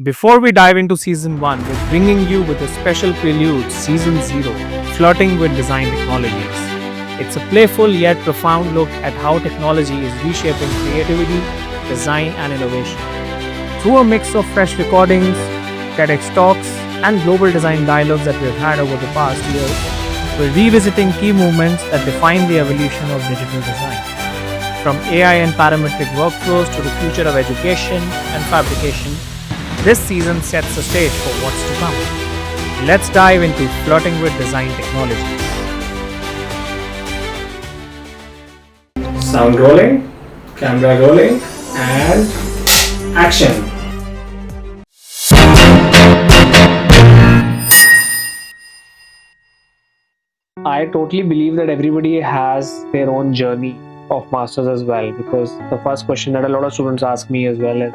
Before we dive into season 1, we're bringing you with a special prelude, season 0, Flirting with Design Technologies. It's a playful yet profound look at how technology is reshaping creativity, design, and innovation. Through a mix of fresh recordings, TEDx talks, and global design dialogues that we've had over the past years, we're revisiting key movements that define the evolution of digital design. From AI and parametric workflows to the future of education and fabrication, this season sets the stage for what's to come. Let's dive into flirting with design technology. Sound rolling, camera rolling, and action. I totally believe that everybody has their own journey of masters as well, because the first question that a lot of students ask me as well is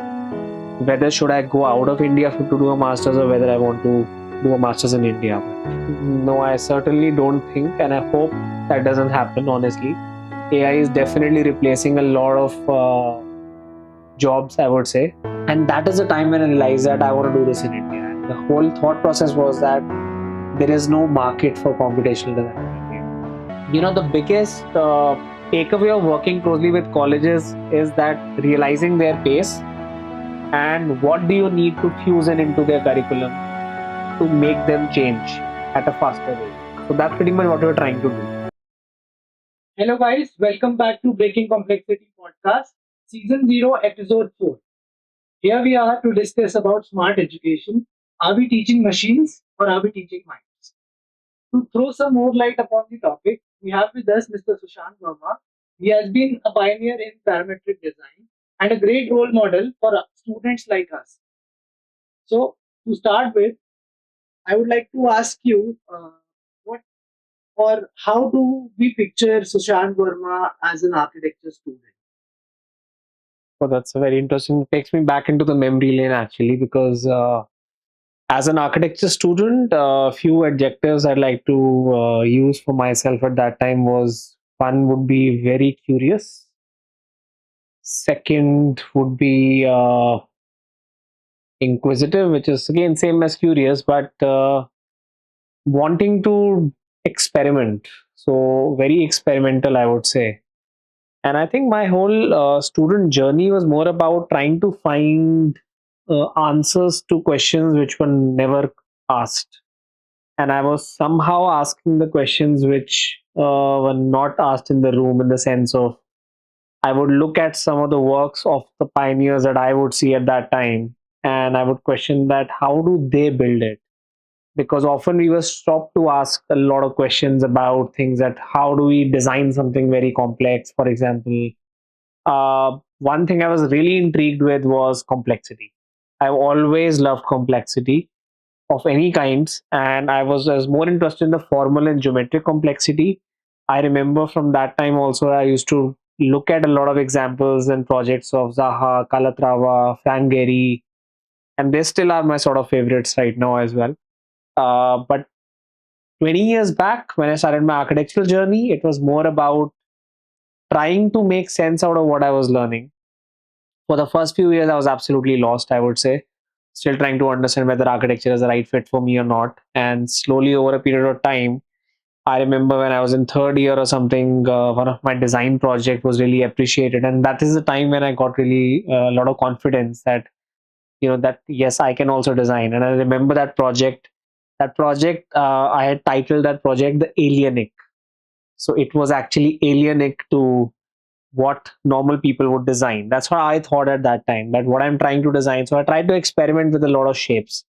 whether should I go out of India to do a masters or whether I want to do a masters in India. No, I certainly don't think, and I hope that doesn't happen. Honestly, AI is definitely replacing a lot of jobs, I would say, and that is the time when I realized that I want to do this in India. And the whole thought process was that there is no market for computational design in India. The biggest takeaway of working closely with colleges is that realizing their pace and what do you need to fuse into their curriculum to make them change at a faster rate. So that's pretty much what we're trying to do. Hello, guys. Welcome back to Breaking Complexity podcast, season 0, episode 4. Here we are to discuss about smart education. Are we teaching machines or are we teaching minds? To throw some more light upon the topic, we have with us Mr. Sushant Verma. He has been a pioneer in parametric design and a great role model for students like us. So, to start with, I would like to ask you what or how do we picture Sushant Verma as an architecture student? So that's a very interesting. It takes me back into the memory lane actually, because as an architecture student, a few adjectives I'd like to use for myself at that time was one would be very curious. Second would be inquisitive, which is again same as curious, but wanting to experiment. So very experimental, I would say. And I think my whole student journey was more about trying to find answers to questions which were never asked. And I was somehow asking the questions which were not asked in the room, in the sense of I would look at some of the works of the pioneers that I would see at that time, and I would question that how do they build it? Because often we were stopped to ask a lot of questions about things that how do we design something very complex, for example. One thing I was really intrigued with was complexity. I've always loved complexity of any kinds, and I was more interested in the formal and geometric complexity. I remember from that time also I used to look at a lot of examples and projects of Zaha, Calatrava, Frank Gehry, and they still are my sort of favorites right now as well. But 20 years back, when I started my architectural journey, it was more about trying to make sense out of what I was learning. For the first few years, I was absolutely lost, I would say. Still trying to understand whether architecture is the right fit for me or not. And slowly, over a period of time, I remember when I was in third year or something, one of my design project was really appreciated, and that is the time when I got really a lot of confidence that that yes, I can also design. And I remember that project. That project, I had titled that project the Alienic. So it was actually alienic to what normal people would design. That's what I thought at that time, that what I'm trying to design. So I tried to experiment with a lot of shapes.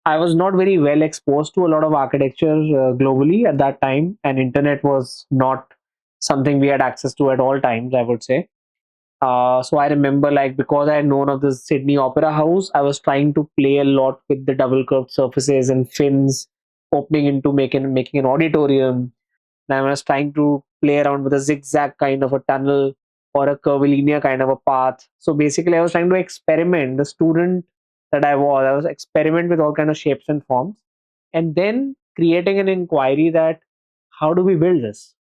I was not very well exposed to a lot of architecture globally at that time, and internet was not something we had access to at all times, I would say. So I remember, like, because I had known of the Sydney Opera House, I was trying to play a lot with the double curved surfaces and fins opening into making an auditorium. And I was trying to play around with a zigzag kind of a tunnel or a curvilinear kind of a path. So basically, I was trying to experiment. The student that I was experiment with all kind of shapes and forms, and then creating an inquiry that how do we build this?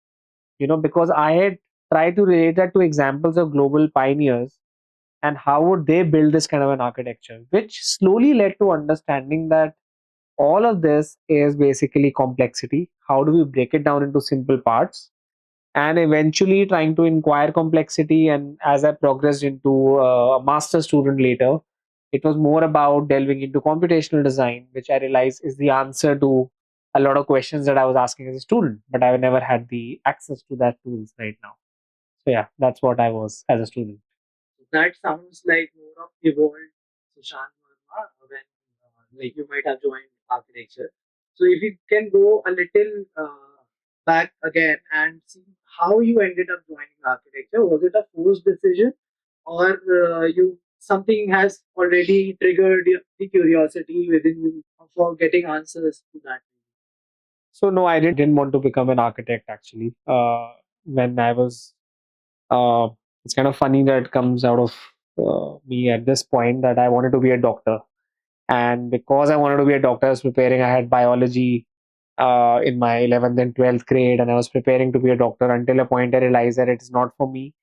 Because I had tried to relate that to examples of global pioneers, and how would they build this kind of an architecture, which slowly led to understanding that all of this is basically complexity. How do we break it down into simple parts? And eventually trying to inquire complexity. And as I progressed into a master student later, it was more about delving into computational design, which I realized is the answer to a lot of questions that I was asking as a student, but I never had the access to that tools right now. So yeah, that's what I was as a student. That sounds like more of evolved Sushant Verma when like you might have joined architecture. So if you can go a little back again and see how you ended up joining architecture, was it a forced decision or you something has already triggered the curiosity within you for getting answers to that? So no, I didn't want to become an architect actually. When I was, uh, it's kind of funny that it comes out of me at this point that I wanted to be a doctor. And because I wanted to be a doctor, I was preparing. I had biology in my 11th and 12th grade, and I was preparing to be a doctor until a point I realized that it's not for me,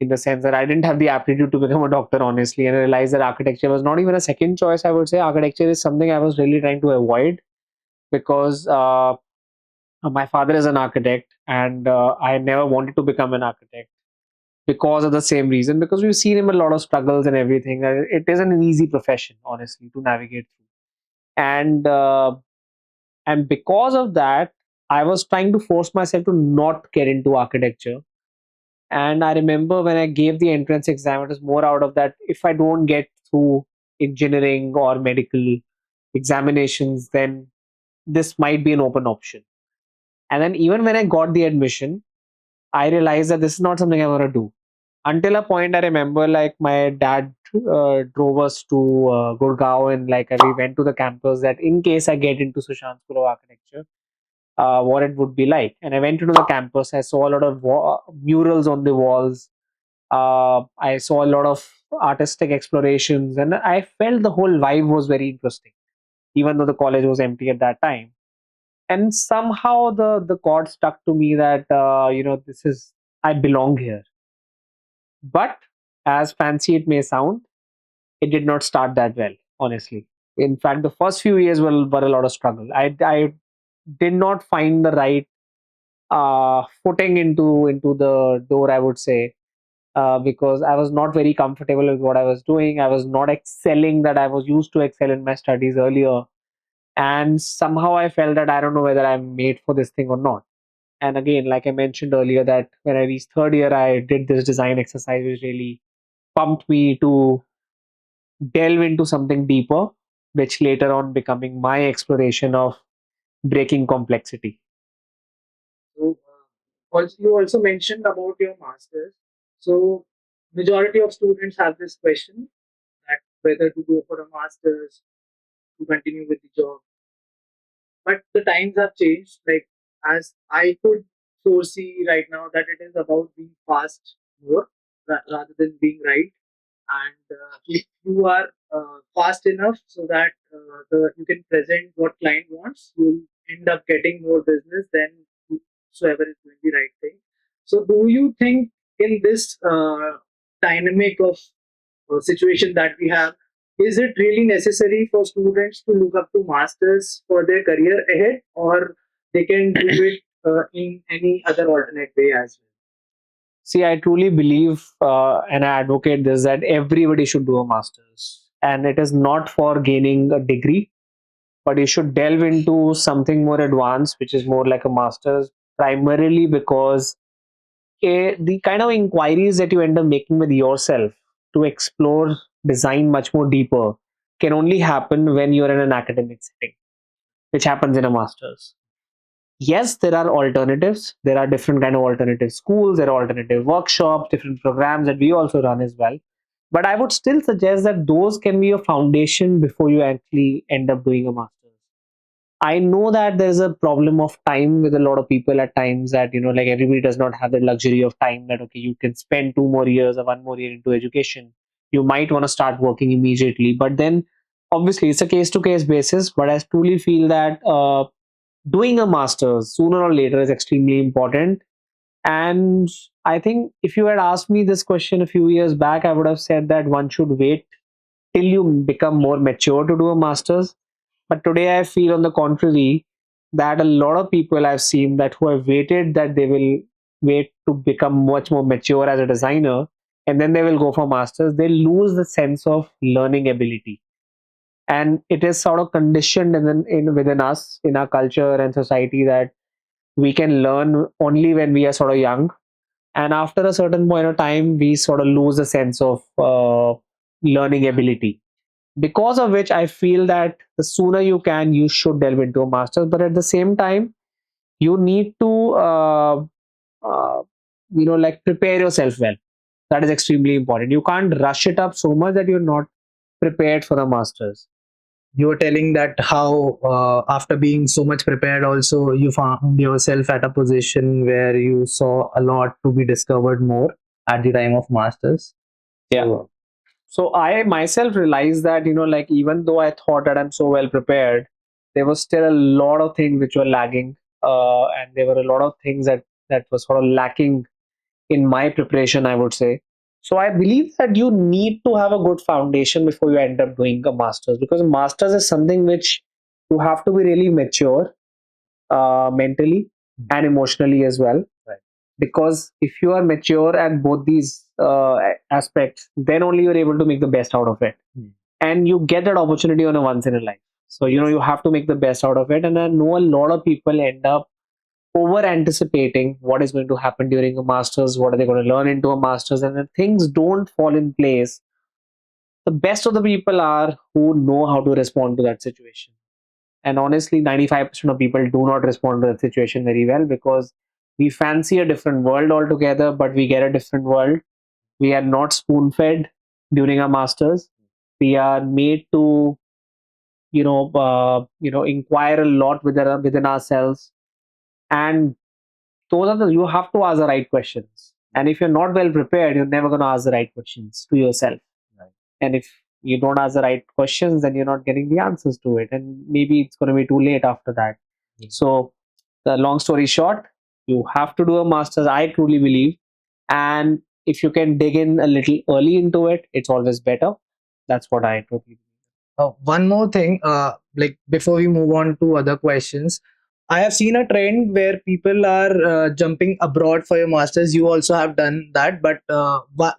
in the sense that I didn't have the aptitude to become a doctor, honestly. And I realized that architecture was not even a second choice, I would say. Architecture is something I was really trying to avoid because my father is an architect, and I never wanted to become an architect because of the same reason, because we've seen him a lot of struggles and everything. It isn't an easy profession, honestly, to navigate through. And because of that, I was trying to force myself to not get into architecture. And I remember when I gave the entrance exam, it was more out of that: if I don't get through engineering or medical examinations, then this might be an open option. And then even when I got the admission, I realized that this is not something I want to do. Until a point, I remember like my dad drove us to Gurgaon, and like we went to the campus that in case I get into Sushant School of Architecture, what it would be like. And I went into the campus. I saw a lot of murals on the walls. I saw a lot of artistic explorations, and I felt the whole vibe was very interesting, even though the college was empty at that time. And somehow the chord stuck to me that this is, I belong here. But as fancy it may sound, it did not start that well, honestly. In fact, the first few years were a lot of struggle. I did not find the right footing into the door, I would say, because I was not very comfortable with what I was doing. I was not excelling that I was used to excel in my studies earlier. And somehow I felt that I don't know whether I'm made for this thing or not. And again, like I mentioned earlier, that when I reached third year, I did this design exercise, which really pumped me to delve into something deeper, which later on becoming my exploration of breaking complexity. So, also you also mentioned about your masters. So, majority of students have this question that whether to go for a masters to continue with the job. But the times have changed. Like as I could foresee right now that it is about being fast more rather than being right. And if you are fast enough so that you can present what client wants, you'll end up getting more business than whosoever is doing the right thing. So, do you think in this dynamic of situation that we have, is it really necessary for students to look up to masters for their career ahead, or they can do it in any other alternate way as well? See, I truly believe and I advocate this that everybody should do a master's. And it is not for gaining a degree, but you should delve into something more advanced, which is more like a master's, primarily because the kind of inquiries that you end up making with yourself to explore design much more deeper can only happen when you're in an academic setting, which happens in a master's. Yes, there are alternatives. There are different kind of alternative schools, there are alternative workshops, different programs that we also run as well. But I would still suggest that those can be a foundation before you actually end up doing a master's. I know that there's a problem of time with a lot of people at times, that like everybody does not have the luxury of time, that okay, you can spend 2 more years or 1 more year into education. You might want to start working immediately, but then obviously it's a case to case basis. But I truly feel that doing a master's sooner or later is extremely important. And I think if you had asked me this question a few years back, I would have said that one should wait till you become more mature to do a master's. But today I feel on the contrary that a lot of people I've seen that who have waited that they will wait to become much more mature as a designer and then they will go for masters, they lose the sense of learning ability. And it is sort of conditioned in within us, in our culture and society, that we can learn only when we are sort of young, and after a certain point of time we sort of lose a sense of learning ability, because of which I feel that the sooner you can, you should delve into a master's. But at the same time, you need to uh, like prepare yourself well. That is extremely important. You can't rush it up so much that you're not prepared for the master's. You were telling that how after being so much prepared also you found yourself at a position where you saw a lot to be discovered more at the time of masters. Yeah. So, So I myself realized that, like even though I thought that I'm so well prepared, there was still a lot of things which were lagging, and there were a lot of things that was sort of lacking in my preparation, I would say. So I believe that you need to have a good foundation before you end up doing a master's, because a master's is something which you have to be really mature, mentally and emotionally as well. Right. Because if you are mature at both these aspects, then only you're able to make the best out of it. And you get that opportunity on a once in a life. So, you have to make the best out of it. And I know a lot of people end up over anticipating what is going to happen during a master's, what are they going to learn into a master's, and then things don't fall in place. The best of the people are who know how to respond to that situation. And honestly, 95% of people do not respond to the situation very well, because we fancy a different world altogether, but we get a different world. We are not spoon fed during our masters. We are made to, inquire a lot within ourselves. And those are you have to ask the right questions. And if you're not well prepared, you're never going to ask the right questions to yourself. Right. And if you don't ask the right questions, then you're not getting the answers to it. And maybe it's going to be too late after that. So, the long story short, you have to do a master's, I truly believe. And if you can dig in a little early into it, it's always better. That's what I totally believe. one more thing, like before we move on to other questions, I have seen a trend where people are jumping abroad for your masters. You also have done that, but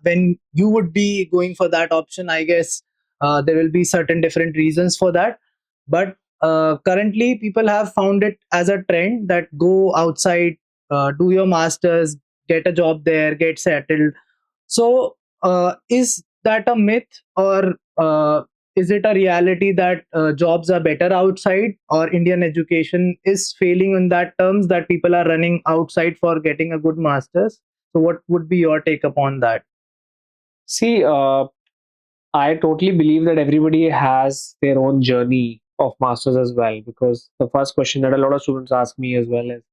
when you would be going for that option, I guess there will be certain different reasons for that. But currently, people have found it as a trend that go outside, do your masters, get a job there, get settled. So, is that a myth, or is it a reality that jobs are better outside, or Indian education is failing in that terms that people are running outside for getting a good master's? So, what would be your take upon that? See, I totally believe that everybody has their own journey of masters as well. Because the first question that a lot of students ask me as well is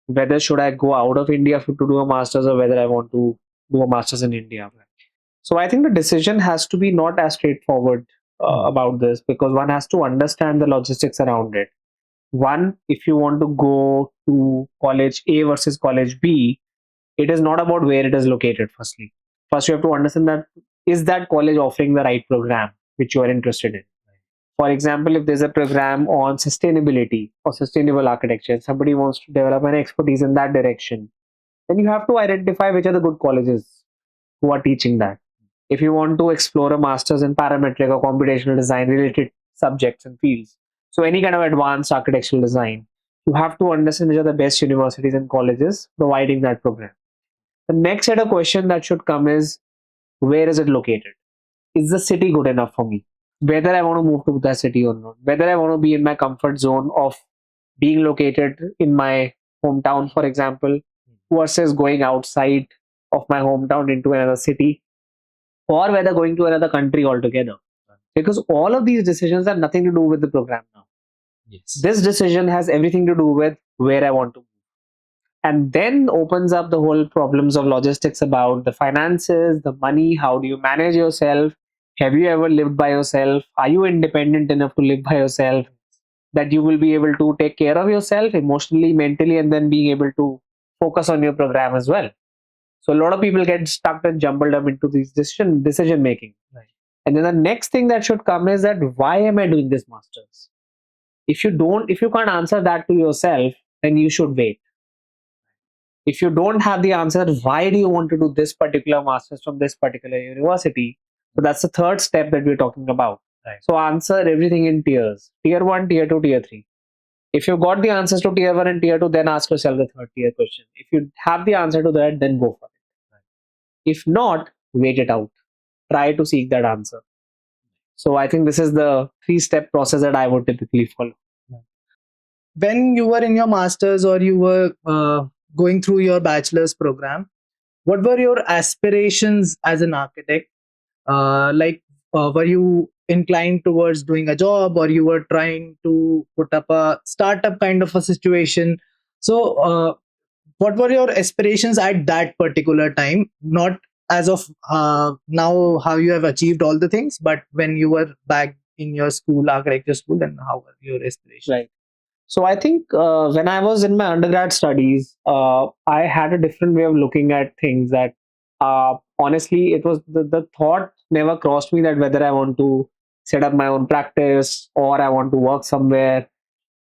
whether should I go out of India to do a master's, or whether I want to do a master's in India. So I think the decision has to be not as straightforward about this, because one has to understand the logistics around it. One, if you want to go to college A versus college B, it is not about where it is located. First you have to understand that is that college offering the right program which you are interested in. For example, if there's a program on sustainability or sustainable architecture, somebody wants to develop an expertise in that direction, then you have to identify which are the good colleges who are teaching that. If you want to explore a master's in parametric or computational design related subjects and fields, so any kind of advanced architectural design, you have to understand which are the best universities and colleges providing that program. The next set of question that should come is, where is it located? Is the city good enough for me? Whether I want to move to that city or not, whether I want to be in my comfort zone of being located in my hometown, for example, versus going outside of my hometown into another city, or whether going to another country altogether. Because all of these decisions have nothing to do with the program now. Yes. This decision has everything to do with where I want to move. And then opens up the whole problems of logistics about the finances, the money, how do you manage yourself? Have you ever lived by yourself? Are you independent enough to live by yourself? That you will be able to take care of yourself emotionally, mentally, and then being able to focus on your program as well. So a lot of people get stuck and jumbled up into these decision making. Right. And then the next thing that should come is that why am I doing this masters? If you can't answer that to yourself, then you should wait. If you don't have the answer, why do you want to do this particular masters from this particular university? So that's the third step that we're talking about. Right. So answer everything in tiers: tier 1, tier 2, tier 3. If you've got the answers to tier 1 and tier 2, then ask yourself the third tier question. If you have the answer to that, then go for it. Right. If not, wait it out. Try to seek that answer. So I think this is the 3-step process that I would typically follow. When you were in your masters or you were going through your bachelor's program, what were your aspirations as an architect? Were you inclined towards doing a job, or you were trying to put up a startup kind of a situation? So what were your aspirations at that particular time, not as of now how you have achieved all the things, but when you were back in your school, architecture school, then how were your aspirations? Right. So I think when I was in my undergrad studies, I had a different way of looking at things. That honestly, it was the thought never crossed me that whether I want to set up my own practice or I want to work somewhere.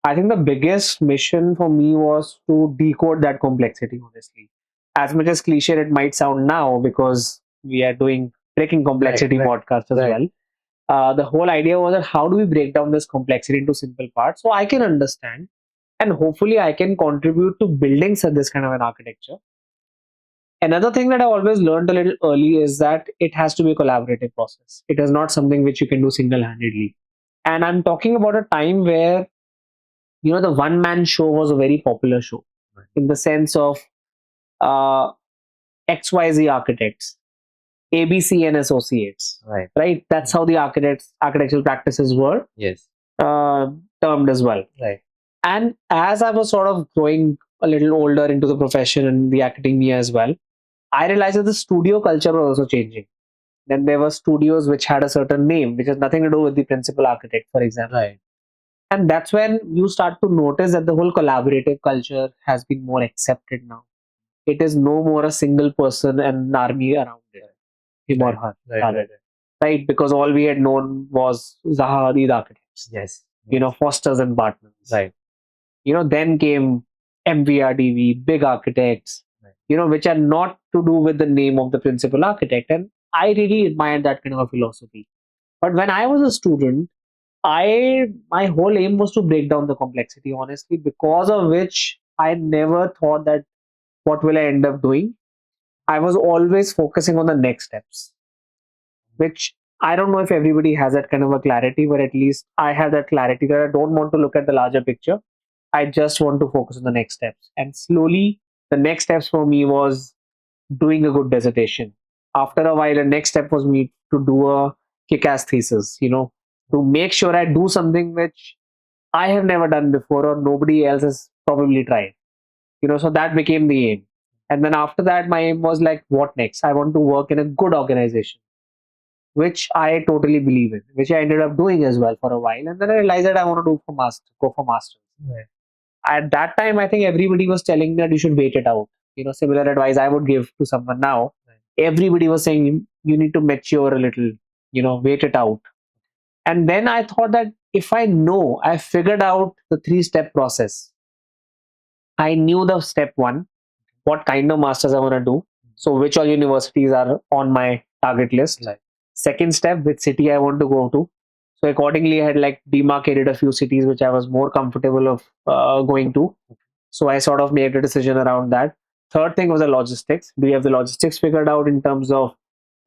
I think the biggest mission for me was to decode that complexity. Honestly, as much as cliche it might sound now, because we are doing breaking complexity Right. podcast as Right. well. The whole idea was that how do we break down this complexity into simple parts so I can understand, and hopefully I can contribute to building this kind of an architecture. Another thing that I always learned a little early is that it has to be a collaborative process. It is not something which you can do single-handedly. And I'm talking about a time where the one man show was a very popular show, in the sense of uh, XYZ architects, ABC and Associates. Right. That's how the architectural practices were Yes. termed as well. Right. And as I was sort of growing a little older into the profession and the academia as well, I realized that the studio culture was also changing. Then there were studios which had a certain name, which has nothing to do with the principal architect, for example. Right. And that's when you start to notice that the whole collaborative culture has been more accepted now. It is no more a single person and an army around it, him or her, rather. Right? Because all we had known was Zaha, Hadid architects. Yes. Fosters and partners. Right. Then came MVRDV, big architects, Right. which are not to do with the name of the principal architect. And I really admired that kind of a philosophy. But when I was a student, my whole aim was to break down the complexity, honestly, because of which I never thought that what will I end up doing. I was always focusing on the next steps, which I don't know if everybody has that kind of a clarity, but at least I have that clarity that I don't want to look at the larger picture. I just want to focus on the next steps. And slowly, the next steps for me was doing a good dissertation. After a while, the next step was me to do a kick-ass thesis, to make sure I do something which I have never done before or nobody else has probably tried. So that became the aim. And then after that, my aim was like, what next? I want to work in a good organization, which I totally believe in, which I ended up doing as well for a while. And then I realized that I want to go for masters. Right. At that time, I think everybody was telling me that you should wait it out. Similar advice I would give to someone now. Right. Everybody was saying you need to mature a little, wait it out. And then I thought that if I figured out the 3-step process. I knew the step 1, what kind of masters I want to do. So which all universities are on my target list. Right. Second step, which city I want to go to. So accordingly, I had like demarcated a few cities which I was more comfortable of going to. So I sort of made a decision around that. Third thing was the logistics. Do you have the logistics figured out in terms of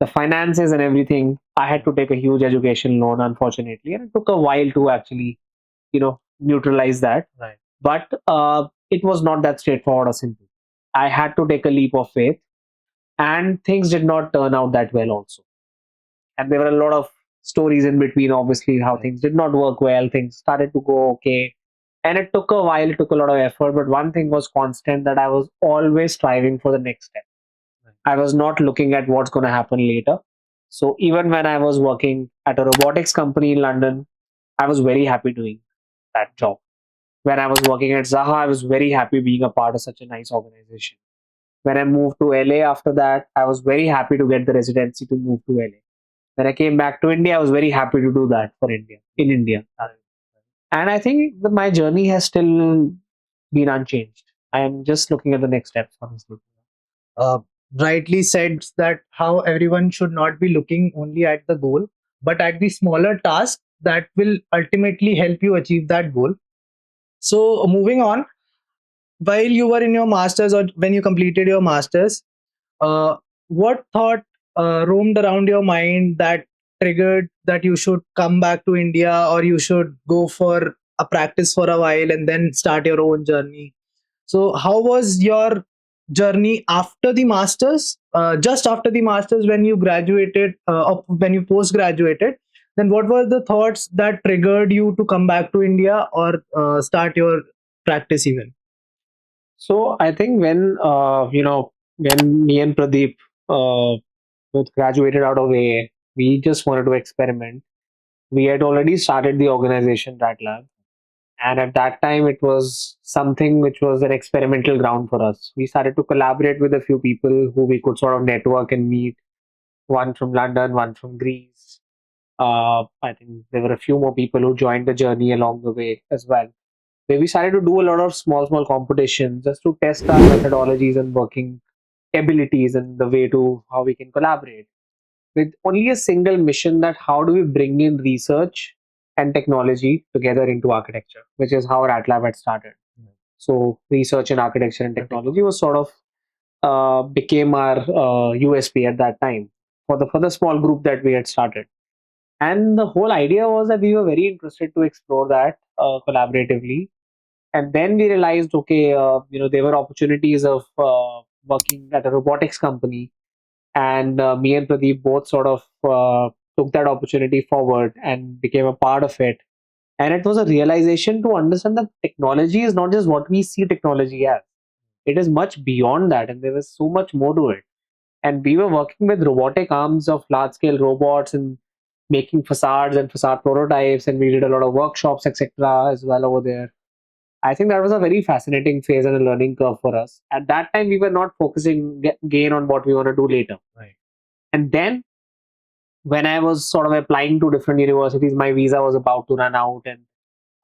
the finances and everything? I had to take a huge education loan, unfortunately, and it took a while to actually, neutralize that. Right. But it was not that straightforward or simple. I had to take a leap of faith, and things did not turn out that well also. And there were a lot of stories in between, obviously, how things did not work well. Things started to go okay. And it took a while, it took a lot of effort. But one thing was constant, that I was always striving for the next step. I was not looking at what's going to happen later. So even when I was working at a robotics company in London, I was very happy doing that job. When I was working at Zaha, I was very happy being a part of such a nice organization. When I moved to LA after that, I was very happy to get the residency to move to LA. When I came back to India, I was very happy to do that for India, in India. And I think my journey has still been unchanged. I am just looking at the next steps, honestly. uh, Rightly said that how everyone should not be looking only at the goal, but at the smaller task that will ultimately help you achieve that goal. So, moving on, while you were in your masters or when you completed your masters, uh, what thought roamed around your mind that triggered that you should come back to India or you should go for a practice for a while and then start your own journey? So, how was your journey after the masters? Just after the masters, when you graduated, or when you post graduated, then what were the thoughts that triggered you to come back to India or start your practice even? So I think when me and Pradeep both graduated out of AA, we just wanted to experiment. We had already started the organization Rat Lab, and at that time it was something which was an experimental ground for us. We started to collaborate with a few people who we could sort of network and meet. One from London, one from Greece. I think there were a few more people who joined the journey along the way as well. Where we started to do a lot of small competitions just to test our methodologies and working abilities and the way to how we can collaborate with only a single mission, that how do we bring in research and technology together into architecture, which is how RatLab had started. So research and architecture and technology was sort of became our USP at that time for the small group that we had started. And the whole idea was that we were very interested to explore that collaboratively. And then we realized, okay, there were opportunities of working at a robotics company, and me and Pradeep both sort of took that opportunity forward and became a part of it. And it was a realization to understand that technology is not just what we see technology as. It is much beyond that, and there was so much more to it. And we were working with robotic arms of large scale robots and making facades and facade prototypes, and we did a lot of workshops, etc., as well over there. I think that was a very fascinating phase and a learning curve for us. At that time, we were not focusing gain on what we want to do later. Right. And then when I was sort of applying to different universities, my visa was about to run out and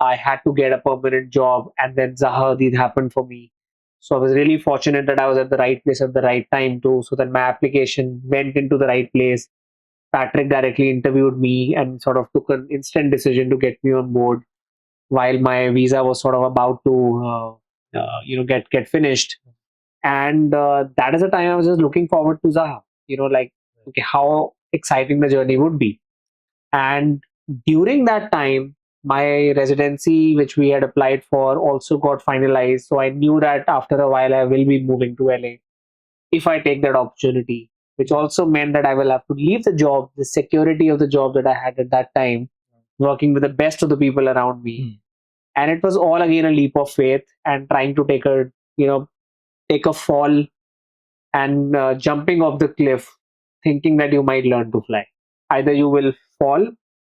I had to get a permanent job. And then Zaha Hadid happened for me. So I was really fortunate that I was at the right place at the right time too. So that my application went into the right place. Patrick directly interviewed me and sort of took an instant decision to get me on board while my visa was sort of about to get finished. And that is the time I was just looking forward to Zaha. Like, okay, how exciting the journey would be. And during that time, my residency, which we had applied for, also got finalized. So I knew that after a while, I will be moving to LA if I take that opportunity, which also meant that I will have to leave the job, the security of the job that I had at that time, working with the best of the people around me. And it was all again a leap of faith and trying to take a fall and jumping off the cliff, thinking that you might learn to fly. Either you will fall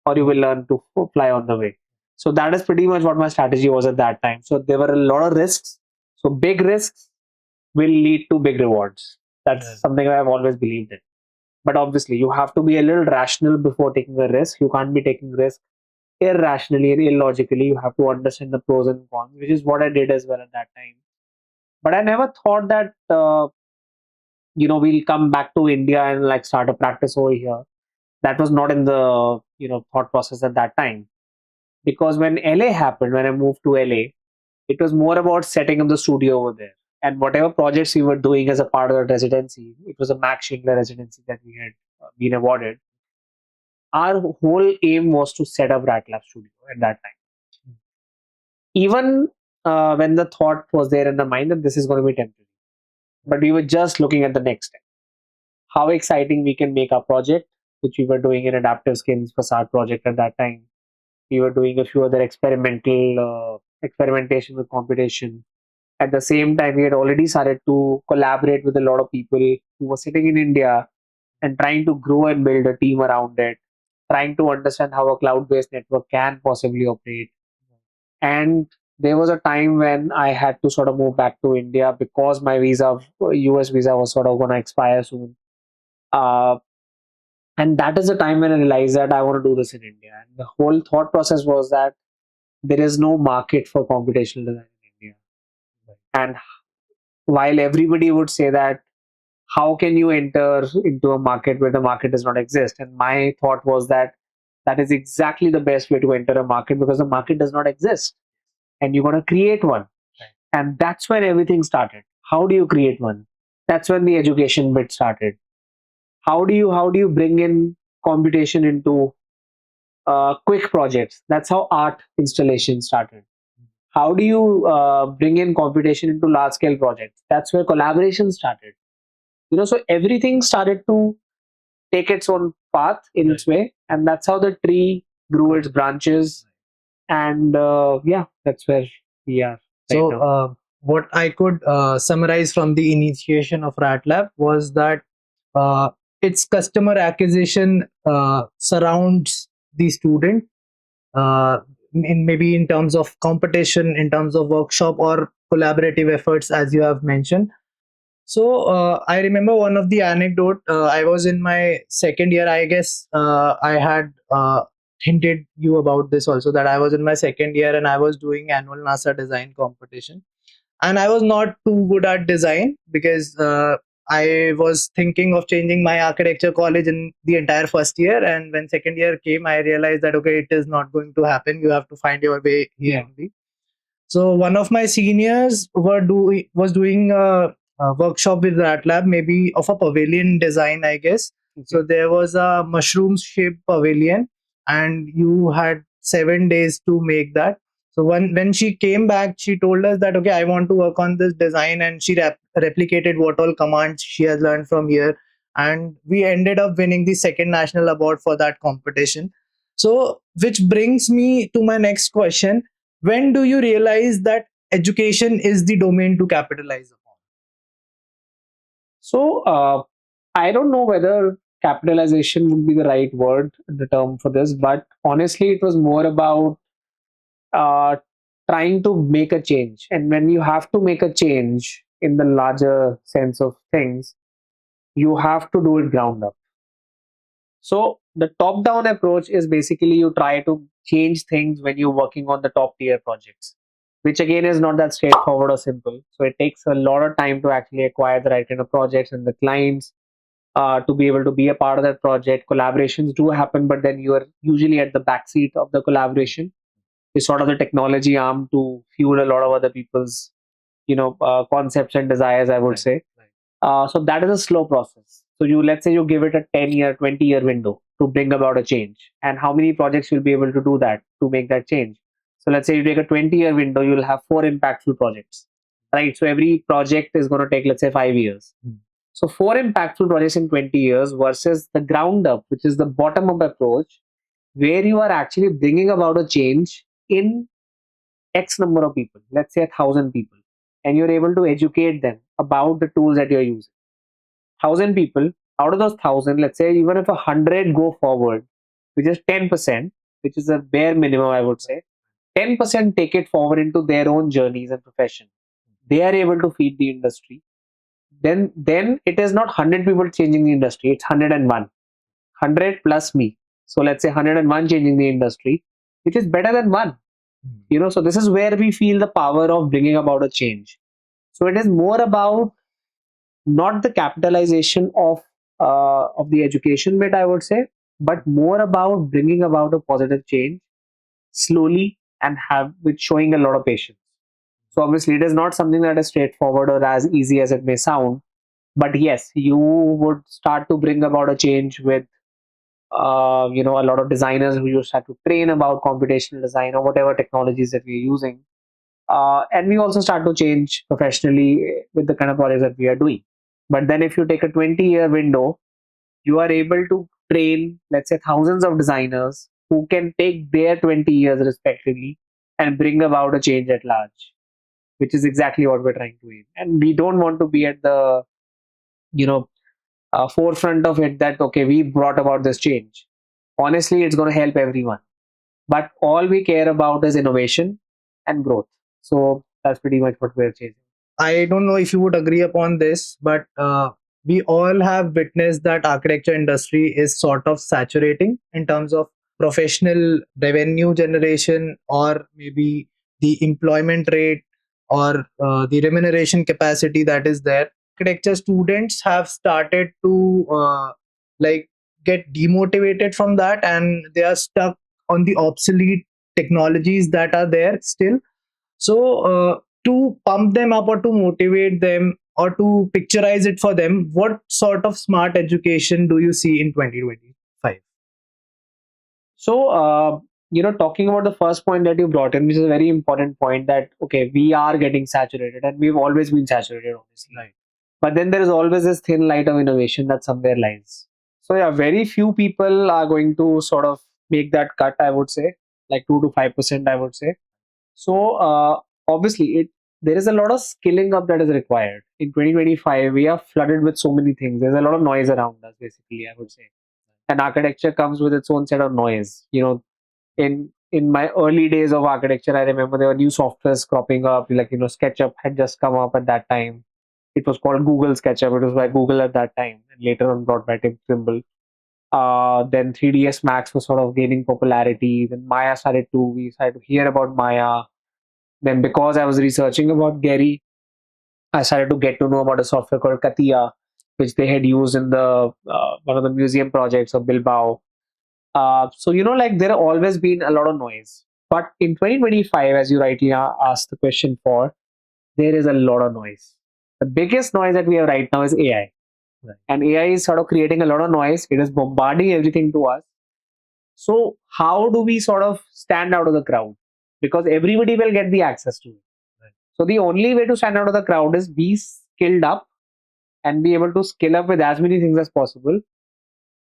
or you will learn to fly on the way. So that is pretty much what my strategy was at that time. So there were a lot of risks. So big risks will lead to big rewards. That's something I've always believed in. But obviously, you have to be a little rational before taking a risk. You can't be taking risk irrationally and illogically. You have to understand the pros and cons, which is what I did as well at that time. But I never thought that we'll come back to India and like start a practice over here. That was not in the thought process at that time. Because when LA happened, when I moved to LA, it was more about setting up the studio over there. And whatever projects we were doing as a part of the residency, it was a Max Schindler residency that we had been awarded. Our whole aim was to set up RatLab Studio at that time. Even when the thought was there in the mind that this is going to be temporary, but we were just looking at the next step. How exciting we can make our project, which we were doing an adaptive skins facade project at that time. We were doing a few other experimentation with computation. At the same time, we had already started to collaborate with a lot of people who were sitting in India and trying to grow and build a team around it, trying to understand how a cloud-based network can possibly operate. And there was a time when I had to sort of move back to India because my visa, US visa, was sort of going to expire soon. Uh, and that is the time when I realized that I want to do this in India. And the whole thought process was that there is no market for computational design in India. And while everybody would say that, how can you enter into a market where the market does not exist? And my thought was that that is exactly the best way to enter a market, because the market does not exist and you're going to create one. And that's when everything started. How do you create one? That's when the education bit started. How do you bring in computation into quick projects? That's how art installation started. How do you bring in computation into large scale projects? That's where collaboration started. So everything started to take its own path in its way, and that's how the tree grew its branches. And yeah, that's where we are right So, now. what I could summarize from the initiation of RATLab was that uh, its customer acquisition surrounds the student, uh, in maybe in terms of competition, in terms of workshop or collaborative efforts, as you have mentioned. So I remember one of the anecdote. I was in my second year. I guess I had hinted you about this also, that I was in my second year and I was doing annual NASA design competition, and I was not too good at design because I was thinking of changing my architecture college in the entire first year. And when second year came, I realized that okay, it is not going to happen. You have to find your way here only. So one of my seniors was doing a workshop with RATLab, maybe of a pavilion design, I guess. So there was a mushroom shaped pavilion, and you had 7 days to make that. So when she came back, she told us that okay, I want to work on this design, and she replicated what all commands she has learned from here, and we ended up winning the second national award for that competition. So which brings me to my next question: when do you realize that education is the domain to capitalize upon? So I don't know whether capitalization would be the right word, the term for this, but honestly, it was more about uh, trying to make a change. And when you have to make a change in the larger sense of things, you have to do it ground up. So the top down approach is basically you try to change things when you're working on the top tier projects, which again is not that straightforward or simple. So it takes a lot of time to actually acquire the right kind of projects and the clients, to be able to be a part of that project. Collaborations do happen, but then you are usually at the backseat of the collaboration. Is sort of the technology arm to fuel a lot of other people's, concepts and desires, I would say. So that is a slow process. So let's say you give it a 10-year, 20-year window to bring about a change. And how many projects you'll be able to do that to make that change? So let's say you take a 20-year window, you'll have four impactful projects, right? So every project is going to take, let's say, 5 years. So four impactful projects in 20 years versus the ground up, which is the bottom up approach, where you are actually bringing about a change in X number of people, let's say 1,000 people, and you're able to educate them about the tools that you're using. 1,000 people, out of those 1,000, let's say even if 100 go forward, which is 10%, which is a bare minimum, I would say, 10% take it forward into their own journeys and profession. They are able to feed the industry. Then it is not 100 people changing the industry, it's 101. 100 plus me. So let's say 101 changing the industry, which is better than one. So this is where we feel the power of bringing about a change. So it is more about not the capitalization of the education bit, I would say, but more about bringing about a positive change slowly and have with showing a lot of patience. So obviously, it is not something that is straightforward or as easy as it may sound. But yes, you would start to bring about a change with a lot of designers who just have to train about computational design or whatever technologies that we're using. And we also start to change professionally with the kind of projects that we are doing. But then if you take a 20-year window, you are able to train, let's say, thousands of designers who can take their 20 years respectively and bring about a change at large, which is exactly what we're trying to aim. And we don't want to be at the, you know, forefront of it that, okay, we brought about this change. Honestly, it's going to help everyone. But all we care about is innovation and growth. So that's pretty much what we're chasing. I don't know if you would agree upon this, but we all have witnessed that architecture industry is sort of saturating in terms of professional revenue generation, or maybe the employment rate, or the remuneration capacity that is there. Architecture students have started to like get demotivated from that, and they are stuck on the obsolete technologies that are there still. So to pump them up, or to motivate them, or to picturize it for them, what sort of smart education do you see in 2025? So, talking about the first point that you brought in, which is a very important point, that okay, we are getting saturated, and we've always been saturated, obviously. Right. But then there is always this thin light of innovation that somewhere lies. So yeah, very few people are going to sort of make that cut. I would say, like 2 to 5%. I would say. So obviously, it there is a lot of skilling up that is required in 2025. We are flooded with so many things. There's a lot of noise around us. Basically, I would say, and architecture comes with its own set of noise. In my early days of architecture, I remember there were new softwares cropping up. Like SketchUp had just come up at that time. It was called Google SketchUp. It was by Google at that time, and later on brought by Tim Trimble. Then 3ds Max was sort of gaining popularity. Then Maya started to we started to hear about Maya. Then because I was researching about Gary, I started to get to know about a software called Katia, which they had used in the one of the museum projects of Bilbao. Like there have always been a lot of noise. But in 2025, as you rightly asked the question for, there is a lot of noise. The biggest noise that we have right now is AI. Right. And AI is sort of creating a lot of noise. It is bombarding everything to us. So, how do we sort of stand out of the crowd? Because everybody will get the access to it. Right. So, the only way to stand out of the crowd is be skilled up and be able to skill up with as many things as possible.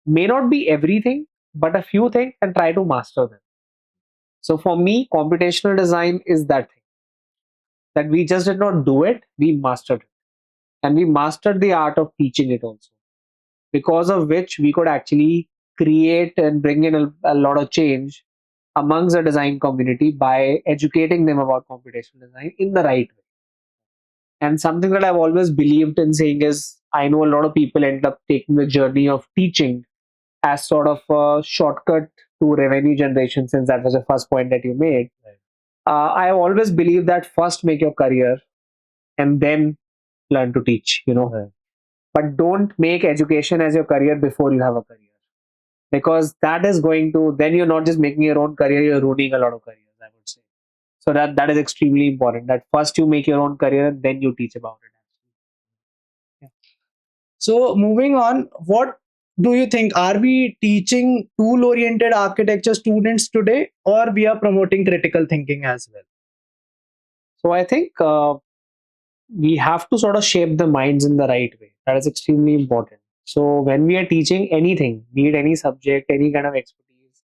May not be everything, but a few things, and try to master them. So for me, computational design is that thing that we just did not do it, we mastered it. And we mastered the art of teaching it also, because of which we could actually create and bring in a lot of change amongst the design community by educating them about computational design in the right way. And something that I've always believed in saying is I know a lot of people end up taking the journey of teaching as sort of a shortcut to revenue generation, since that was the first point that you made. Right. I always believe that first make your career and then learn to teach, Right. but don't make education as your career before you have a career, because that is going to, then you're not just making your own career, you're ruining a lot of careers, I would say. So that is extremely important, that first you make your own career and then you teach about it. So moving on, what do you think? Are we teaching tool-oriented architecture students today, or we are promoting critical thinking as well? So I think we have to sort of shape the minds in the right way. That is extremely important. So when we are teaching anything, be it any subject, any kind of expertise,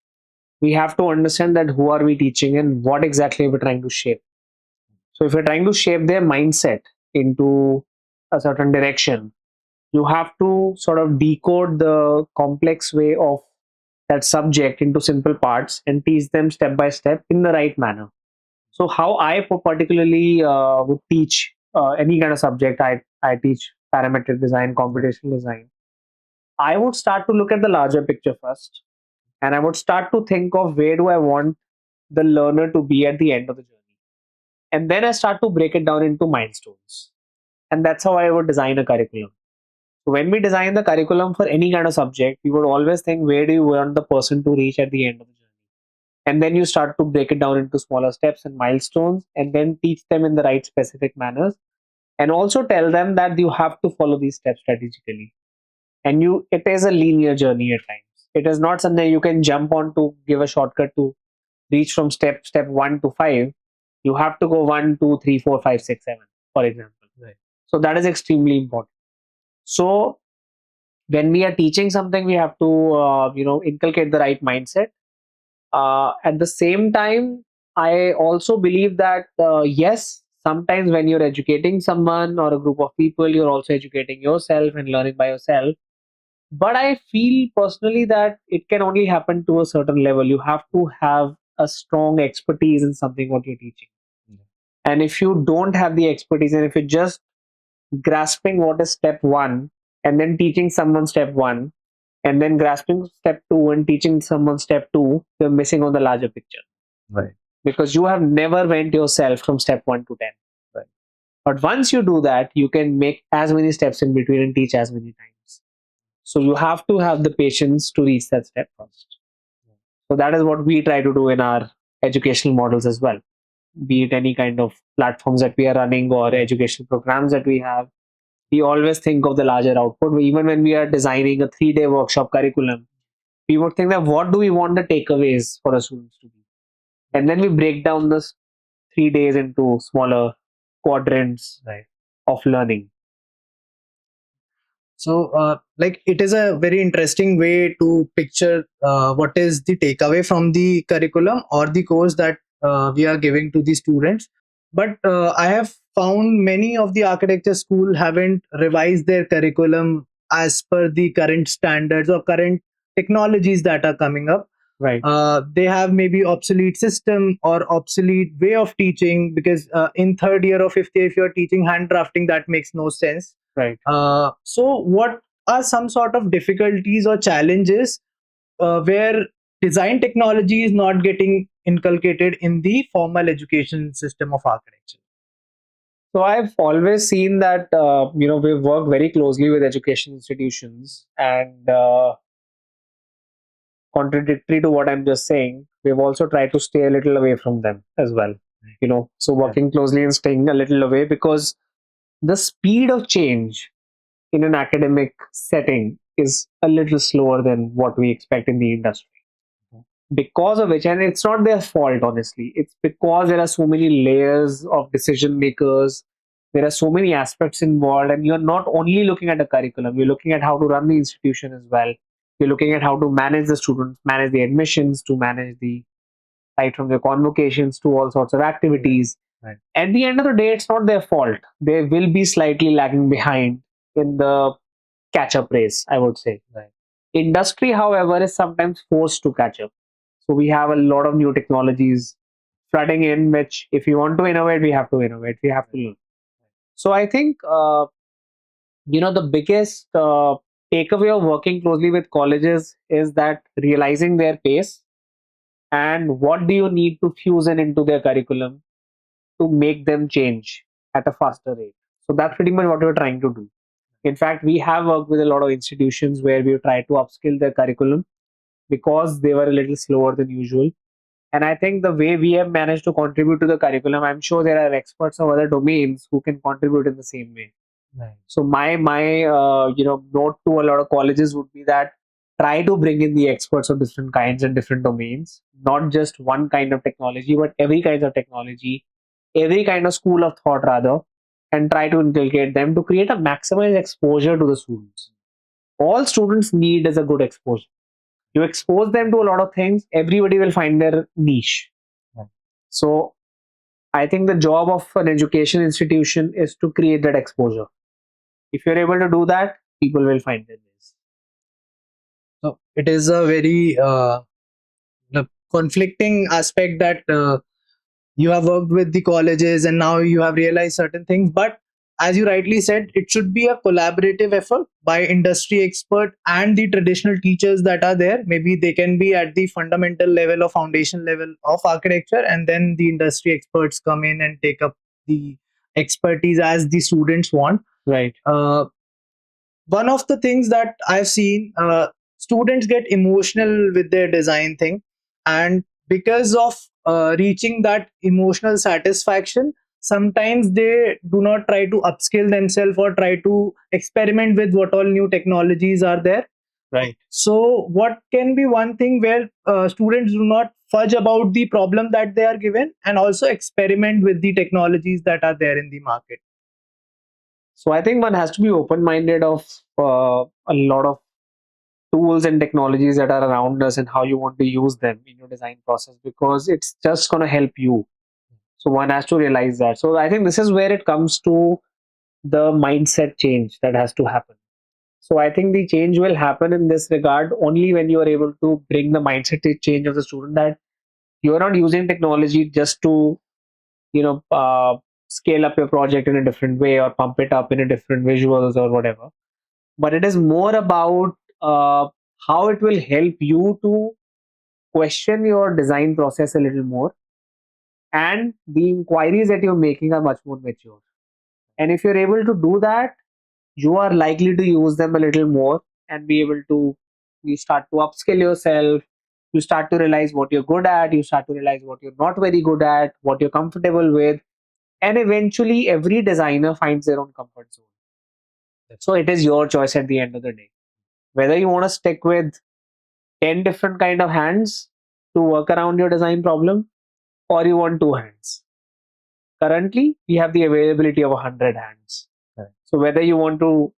we have to understand that who are we teaching and what exactly we're trying to shape. So if you're trying to shape their mindset into a certain direction, you have to sort of decode the complex way of that subject into simple parts and teach them step by step in the right manner. So how I particularly would teach any kind of subject, I teach parametric design, computational design. I would start to look at the larger picture first, and I would start to think of where do I want the learner to be at the end of the journey, and then I start to break it down into milestones, and that's how I would design a curriculum. So when we design the curriculum for any kind of subject, we would always think where do you want the person to reach at the end of the journey, and then you start to break it down into smaller steps and milestones, and then teach them in the right specific manners, and also tell them that you have to follow these steps strategically. And it is a linear journey at times. It is not something you can jump on to give a shortcut to reach from step 1 to 5. You have to go 1, 2, 3, 4, 5, 6, 7, for example. Right. So that is extremely important. So when we are teaching something, we have to inculcate the right mindset. At the same time, I also believe that yes, sometimes when you're educating someone or a group of people, you're also educating yourself and learning by yourself. But I feel personally that it can only happen to a certain level. You have to have a strong expertise in something what you're teaching. Yeah. And if you don't have the expertise, and if you're just grasping what is step one and then teaching someone step one, and then grasping step two and teaching someone step two, you're missing on the larger picture. Right. Because you have never went yourself from step 1 to 10. Right. But once you do that, you can make as many steps in between and teach as many times. So you have to have the patience to reach that step first. So that is what we try to do in our educational models as well. Be it any kind of platforms that we are running or educational programs that we have, we always think of the larger output. Even when we are designing a 3-day workshop curriculum, we would think that what do we want the takeaways for the students to be? And then we break down this 3 days into smaller quadrants Right. of learning. So, like, it is a very interesting way to picture what is the takeaway from the curriculum or the course that we are giving to the students. But I have found many of the architecture school haven't revised their curriculum as per the current standards or current technologies that are coming up. Right. They have maybe obsolete system or obsolete way of teaching, because in third year or fifth year, if you're teaching hand drafting, that makes no sense. Right. So what are some sort of difficulties or challenges where design technology is not getting inculcated in the formal education system of architecture? So I've always seen that we've worked very closely with education institutions, and contradictory to what I'm just saying, we've also tried to stay a little away from them as well. So working closely and staying a little away, because the speed of change in an academic setting is a little slower than what we expect in the industry. Because of which, and it's not their fault, honestly, it's because there are so many layers of decision makers, there are so many aspects involved, and you're not only looking at a curriculum, you're looking at how to run the institution as well. You're looking at how to manage the students, manage the admissions, to manage the right from their convocations to all sorts of activities. Right. At the end of the day, it's not their fault. They will be slightly lagging behind in the catch up race, I would say. Right. Industry, however, is sometimes forced to catch up. So we have a lot of new technologies flooding in, which if you want to innovate, we have to innovate, we have to learn. So I think, the biggest takeaway of working closely with colleges is that realizing their pace and what do you need to fuse into their curriculum to make them change at a faster rate. So that's pretty much what we're trying to do. In fact, we have worked with a lot of institutions where we've tried to upskill their curriculum because they were a little slower than usual. And I think the way we have managed to contribute to the curriculum, I'm sure there are experts of other domains who can contribute in the same way. Right. So my note to a lot of colleges would be that try to bring in the experts of different kinds and different domains, not just one kind of technology, but every kind of technology, every kind of school of thought rather, and try to inculcate them to create a maximized exposure to the students. All students need is a good exposure. You expose them to a lot of things, everybody will find their niche. Right. So I think the job of an education institution is to create that exposure. If you're able to do that, people will find their ways. So it is a very the conflicting aspect that you have worked with the colleges and now you have realized certain things, but as you rightly said, it should be a collaborative effort by industry expert and the traditional teachers that are there. Maybe they can be at the fundamental level or foundation level of architecture, and then the industry experts come in and take up the expertise as the students want. Right. One of the things that I've seen, students get emotional with their design thing, and because of reaching that emotional satisfaction, sometimes they do not try to upskill themselves or try to experiment with what all new technologies are there. Right. So what can be one thing where students do not fudge about the problem that they are given and also experiment with the technologies that are there in the market? So I think one has to be open-minded of a lot of tools and technologies that are around us and how you want to use them in your design process, because it's just going to help you. So one has to realize that. So I think this is where it comes to the mindset change that has to happen. So I think the change will happen in this regard only when you are able to bring the mindset change of the student, that you are not using technology just to scale up your project in a different way or pump it up in a different visuals or whatever. But it is more about how it will help you to question your design process a little more, and the inquiries that you're making are much more mature. And if you're able to do that, you are likely to use them a little more and be able to, you start to upskill yourself, you start to realize what you're good at, you start to realize what you're not very good at, what you're comfortable with, and eventually every designer finds their own comfort zone. So it is your choice at the end of the day whether you want to stick with 10 different kind of hands to work around your design problem, or you want two hands. Currently we have the availability of 100 hands. Right. So whether you want to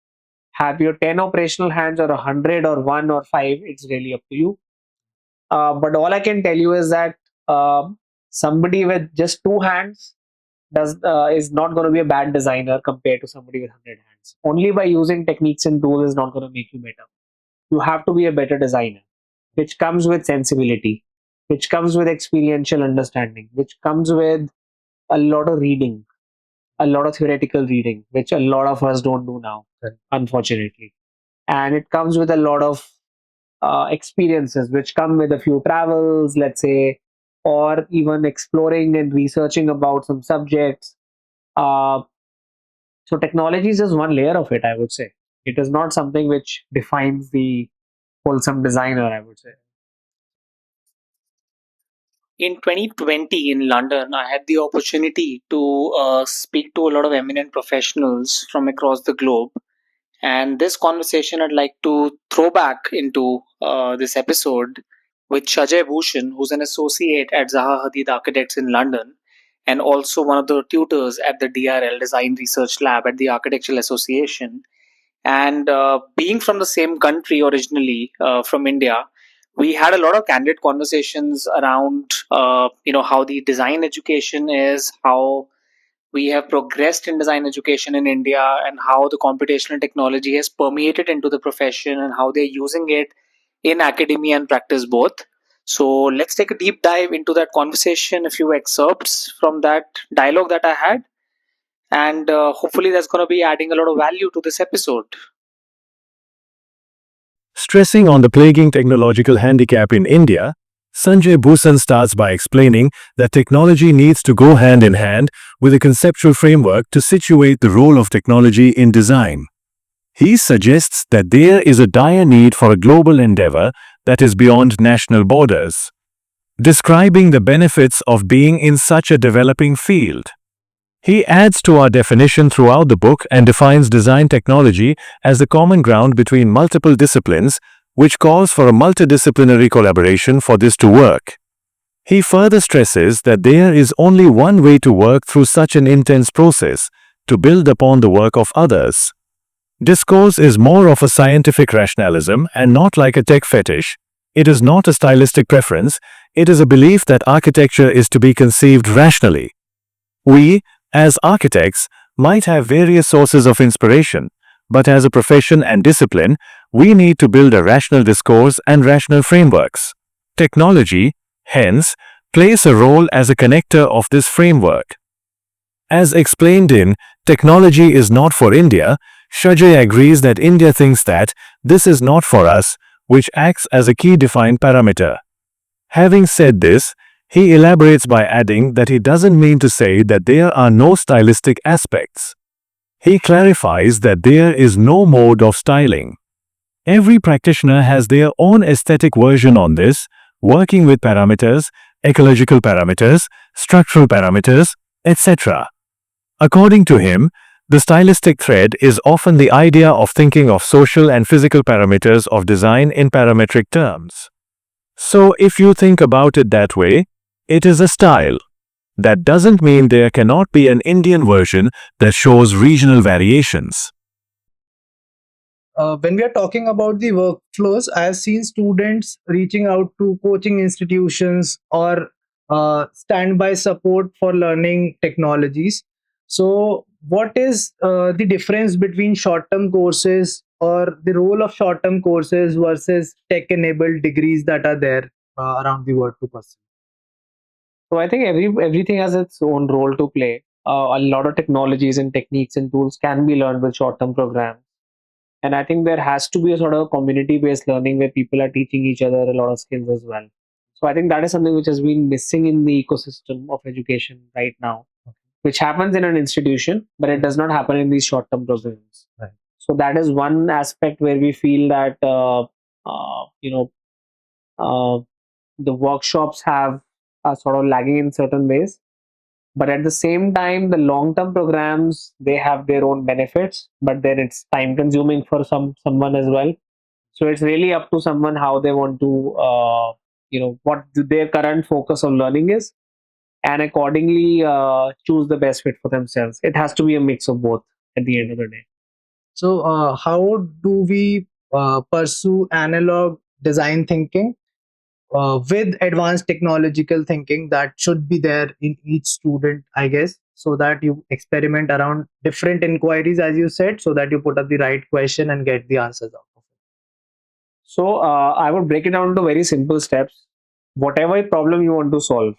have your 10 operational hands or 100 or 1 or 5, it's really up to you. But all I can tell you is that somebody with just two hands does is not going to be a bad designer compared to somebody with 100 hands. Only by using techniques and tools is not going to make you better. You have to be a better designer, which comes with sensibility, which comes with experiential understanding, which comes with a lot of reading, a lot of theoretical reading, which a lot of us don't do now, unfortunately. And it comes with a lot of experiences, which come with a few travels, let's say, or even exploring and researching about some subjects. Uh, so technology is just one layer of it, I would say. It is not something which defines the wholesome designer, I would say. In 2020 in London, I had the opportunity to speak to a lot of eminent professionals from across the globe. And this conversation I'd like to throw back into this episode with Shajay Bhooshan, who's an associate at Zaha Hadid Architects in London and also one of the tutors at the DRL Design Research Lab at the Architectural Association. And being from the same country originally, from India, we had a lot of candid conversations around how the design education is, how we have progressed in design education in India, and how the computational technology has permeated into the profession and how they're using it in academia and practice both. So let's take a deep dive into that conversation, a few excerpts from that dialogue that I had, and hopefully that's going to be adding a lot of value to this episode. Stressing on the plaguing technological handicap in India, Sanjay Bhusan starts by explaining that technology needs to go hand in hand with a conceptual framework to situate the role of technology in design. He suggests that there is a dire need for a global endeavor that is beyond national borders, describing the benefits of being in such a developing field. He adds to our definition throughout the book and defines design technology as the common ground between multiple disciplines, which calls for a multidisciplinary collaboration for this to work. He further stresses that there is only one way to work through such an intense process, to build upon the work of others. Discourse is more of a scientific rationalism and not like a tech fetish. It is not a stylistic preference, it is a belief that architecture is to be conceived rationally. We, as architects, might have various sources of inspiration, but as a profession and discipline, we need to build a rational discourse and rational frameworks. Technology, hence, plays a role as a connector of this framework. As explained in Technology is Not for India, Shajay agrees that India thinks that this is not for us, which acts as a key defined parameter. Having said this, he elaborates by adding that he doesn't mean to say that there are no stylistic aspects. He clarifies that there is no mode of styling. Every practitioner has their own aesthetic version on this, working with parameters, ecological parameters, structural parameters, etc. According to him, the stylistic thread is often the idea of thinking of social and physical parameters of design in parametric terms. So if you think about it that way, it is a style. That doesn't mean there cannot be an Indian version that shows regional variations. When we are talking about the workflows, I have seen students reaching out to coaching institutions or standby support for learning technologies. So, what is the difference between short term courses or the role of short term courses versus tech enabled degrees that are there around the world to pursue? So I think everything has its own role to play. A lot of technologies and techniques and tools can be learned with short-term programs. And I think there has to be a sort of community-based learning where people are teaching each other a lot of skills as well. So I think that is something which has been missing in the ecosystem of education right now, which happens in an institution, but it does not happen in these short-term programs. Right. So that is one aspect where we feel that uh, the workshops have are sort of lagging in certain ways. But at the same time, the long-term programs they have their own benefits, but then it's time-consuming for someone as well. So it's really up to someone how they want to, what their current focus of learning is, and accordingly choose the best fit for themselves. It has to be a mix of both at the end of the day. So, how do we pursue analog design thinking with advanced technological thinking that should be there in each student, I guess, so that you experiment around different inquiries, as you said, so that you put up the right question and get the answers out of So I would break it down to very simple steps. Whatever problem you want to solve,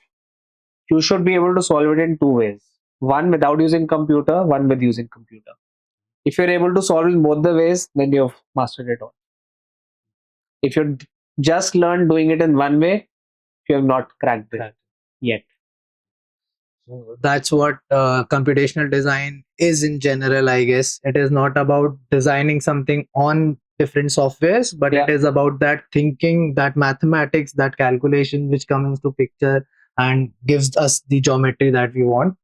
you should be able to solve it in two ways. One without using computer, one with using computer. If you're able to solve in both the ways, then you've mastered it all. If you just learn doing it in one way, you have not cracked it yet. So that's what computational design is in general, I guess. It is not about designing something on different softwares, but Yeah. it is about that thinking, that mathematics, that calculation which comes into picture and gives us the geometry that we want.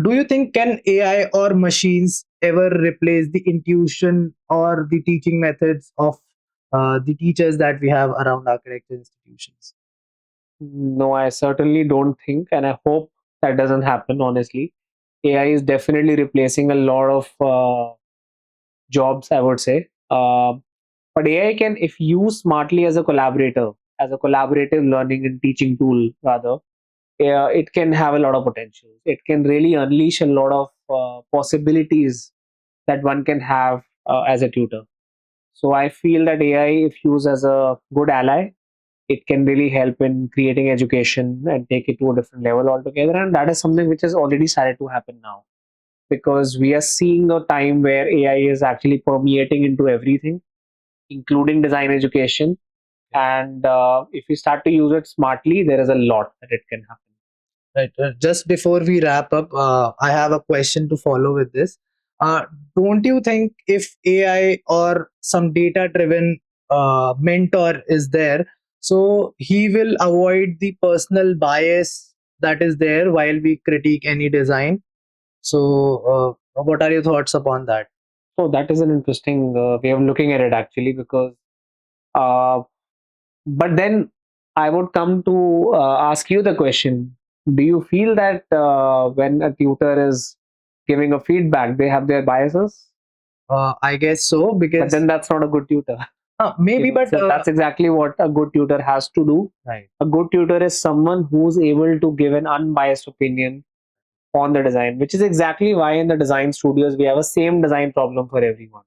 Do you think can AI or machines ever replace the intuition or the teaching methods of the teachers that we have around architecture institutions? No, I certainly don't think, and I hope that doesn't happen, honestly. AI is definitely replacing a lot of jobs, I would say. But AI can, if used smartly as a collaborator, as a collaborative learning and teaching tool, rather, it can have a lot of potential. It can really unleash a lot of possibilities that one can have as a tutor. So I feel that AI, if used as a good ally, it can really help in creating education and take it to a different level altogether. And that is something which has already started to happen now, because we are seeing a time where AI is actually permeating into everything, including design education. And if we start to use it smartly, there is a lot that it can happen. Right. Just before we wrap up, I have a question to follow with this. Uh, don't you think if AI or some data driven mentor is there, so he will avoid the personal bias that is there while we critique any design? So, what are your thoughts upon that? So that is an interesting way of looking at it, actually, because uh, but then I would come to ask you the question: do you feel that when a tutor is giving a feedback, they have their biases? I guess so But because then that's not a good tutor. maybe, but So that's exactly what a good tutor has to do. right, A good tutor is someone who's able to give an unbiased opinion on the design, which is exactly why in the design studios we have a same design problem for everyone.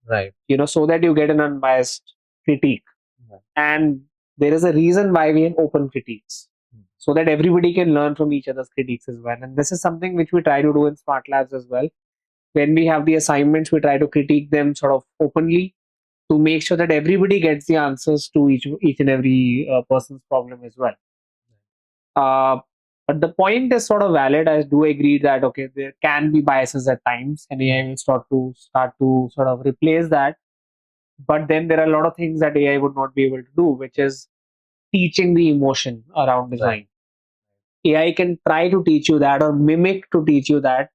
right, So that you get an unbiased critique. right. And there is a reason why we have open critiques, so that everybody can learn from each other's critiques as well. And this is something which we try to do in Smart Labs as well. When we have the assignments, we try to critique them sort of openly to make sure that everybody gets the answers to each and every person's problem as well. Uh, but the point is sort of valid. I do agree that okay, there can be biases at times, and AI will start to sort of replace that. But then there are a lot of things that AI would not be able to do, which is teaching the emotion around design. AI can try to teach you that or mimic to teach you that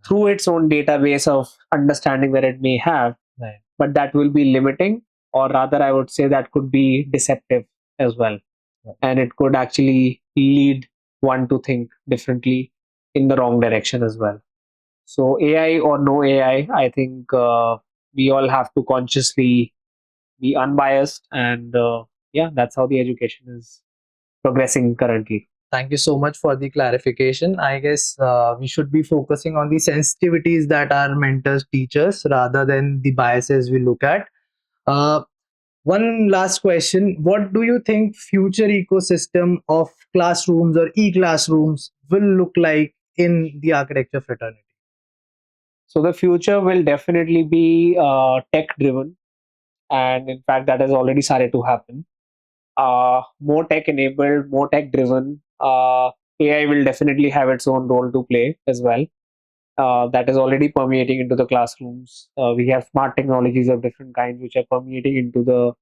through its own database of understanding that it may have, Right. but that will be limiting, or rather, I would say that could be deceptive as well. Right. And it could actually lead one to think differently in the wrong direction as well. So, AI or no AI, I think we all have to consciously be unbiased, and yeah, that's how the education is progressing currently. Thank you so much for the clarification. I guess we should be focusing on the sensitivities that our mentors teach us rather than the biases we look at. Uh, One last question. What do you think future ecosystem of classrooms or e-classrooms will look like in the architecture fraternity? So the future will definitely be tech driven, and in fact, that has already started to happen. More tech enabled, more tech driven. AI will definitely have its own role to play as well. That is already permeating into the classrooms. We have smart technologies of different kinds which are permeating into the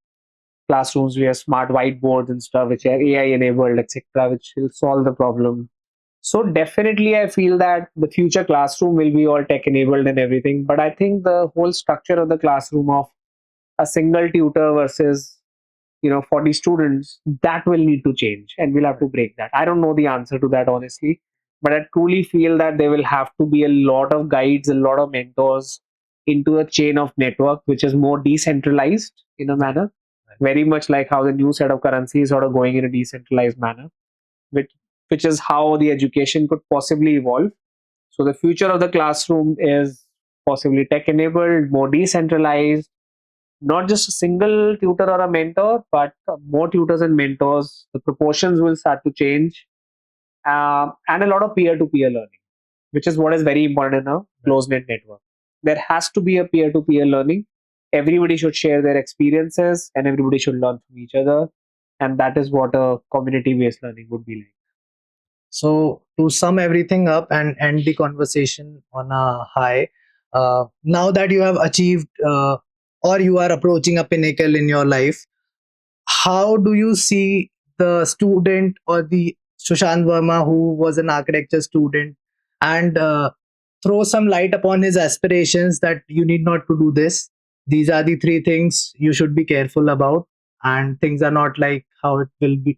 classrooms. We have smart whiteboards and stuff which are AI enabled, etc., which will solve the problem. So definitely, I feel that the future classroom will be all tech enabled and everything. But I think the whole structure of the classroom of a single tutor versus 40 students, that will need to change, and we'll have to break that. I don't know the answer to that honestly, but I truly feel that there will have to be a lot of guides, a lot of mentors into a chain of network which is more decentralized in a manner, very much like how the new set of currency is sort of going in a decentralized manner, which which is how the education could possibly evolve. So the future of the classroom is possibly tech enabled, more decentralized, not just a single tutor or a mentor, but more tutors and mentors. The proportions will start to change, and a lot of peer to peer learning, which is what is very important in a close knit network. There has to be a peer to peer learning. Everybody should share their experiences and everybody should learn from each other. And that is what a community based learning would be like. So, to sum everything up and end the conversation on a high, now that you have achieved or you are approaching a pinnacle in your life, how do you see the student or the Sushant Verma who was an architecture student and throw some light upon his aspirations that you need not to do this? These are the three things you should be careful about, and things are not like how it will be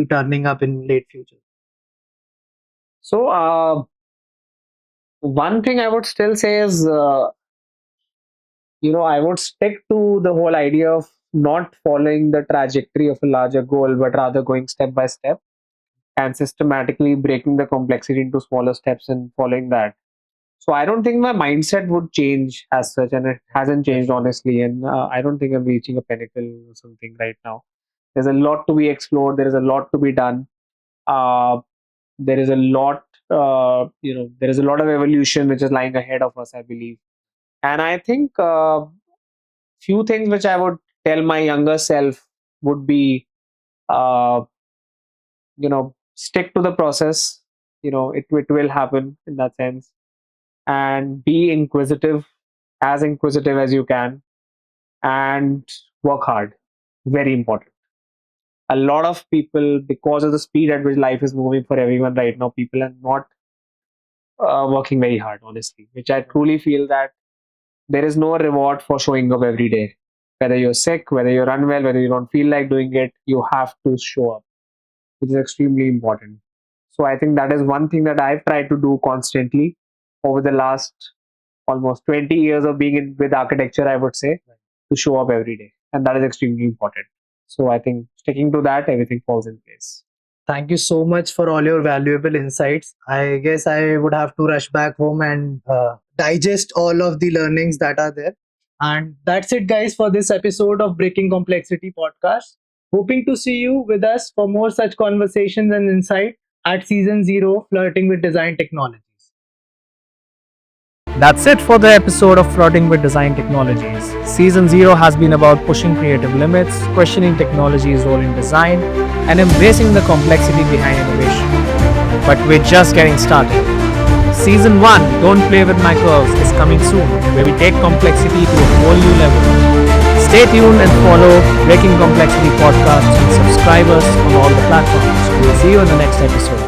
turning up in late future. So, one thing I would still say is, I would stick to the whole idea of not following the trajectory of a larger goal, but rather going step by step and systematically breaking the complexity into smaller steps and following that. So I don't think my mindset would change as such, and it hasn't changed honestly. And I don't think I'm reaching a pinnacle or something right now. There's a lot to be explored. There is a lot to be done. Uh, there is a lot, there is a lot of evolution which is lying ahead of us, I believe. And I think few things which I would tell my younger self would be, uh, stick to the process. It will happen in that sense, and be inquisitive, as inquisitive as you can, and work hard. Very important. A lot of people, because of the speed at which life is moving for everyone right now, people are not working very hard, honestly, which I truly feel that there is no reward for showing up every day. Whether you're sick, whether you're unwell, whether you don't feel like doing it, you have to show up, which is extremely important. So I think that is one thing that I've tried to do constantly over the last almost 20 years of being with architecture, I would say, to show up every day. And that is extremely important. So I think sticking to that, everything falls in place. Thank you so much for all your valuable insights. I guess I would have to rush back home and digest all of the learnings that are there. And that's it, guys, for this episode of Breaking Complexity podcast. Hoping to see you with us for more such conversations and insight at season 0, Flirting with Design Technologies. That's it for the episode of Flirting with Design Technologies. Season 0 has been about pushing creative limits, questioning technology's role in design, and embracing the complexity behind innovation. But we're just getting started. Season 1, Don't Play With My Curves, is coming soon, where we take complexity to a whole new level. Stay tuned and follow Breaking Complexity podcast and subscribe us on all the platforms. We'll see you in the next episode.